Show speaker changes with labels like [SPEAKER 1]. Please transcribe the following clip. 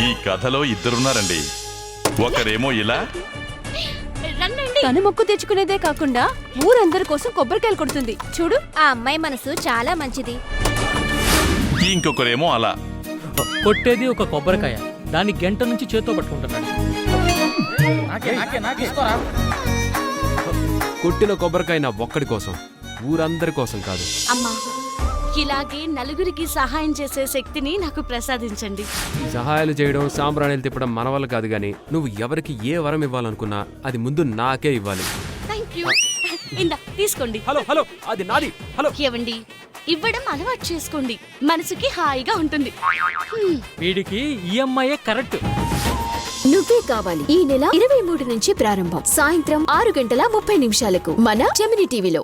[SPEAKER 1] ఈ కథలో ఇద్దరున్నారండి. ఒకరేమో ఇలా,
[SPEAKER 2] తను మొక్కు తెచ్చుకునేదే కాకుండా ఊరందరి కోసం కొబ్బరికాయలు కొడుతుంది. చూడు,
[SPEAKER 3] ఆ అమ్మాయి మనసు చాలా మంచిది.
[SPEAKER 1] ఇంకొకరేమో అలా.
[SPEAKER 4] కొట్టేది ఒక కొబ్బరికాయ, దాన్ని గంట నుంచి చేత్తో పట్టుకుంటున్నాడు.
[SPEAKER 5] కొట్టిన కొబ్బరికాయ నా ఒక్కడి కోసం, ఊరందరి కోసం కాదు.
[SPEAKER 6] అమ్మా, ఇలాగే నలుగురికి సహాయం చేసే శక్తిని నాకు ప్రసాదించండి.
[SPEAKER 5] సహాయాలు చేయడం, సాంబ్రాణిలు తిప్పడం మన వల్ల కాదు గాని, నువ్వు ఎవరికి ఏ వరం ఇవ్వాలనుకున్నా అది ముందు నాకే ఇవ్వాలి.
[SPEAKER 6] Thank you. ఇందా తీసుకోండి.
[SPEAKER 5] హలో హలో, అది నాది. హలో.
[SPEAKER 6] ఏవండి, ఇవ్వడం అలవాటు చేసుకోండి, మనసుకి హాయిగా ఉంటుంది.
[SPEAKER 4] వీడికి ఈఎంఐ కరెక్ట్.
[SPEAKER 7] నువ్వే కావాలి ఈ నెల 23 నుంచి ప్రారంభం, సాయంత్రం 6:30 30 మన జెమినీ టీవీలో.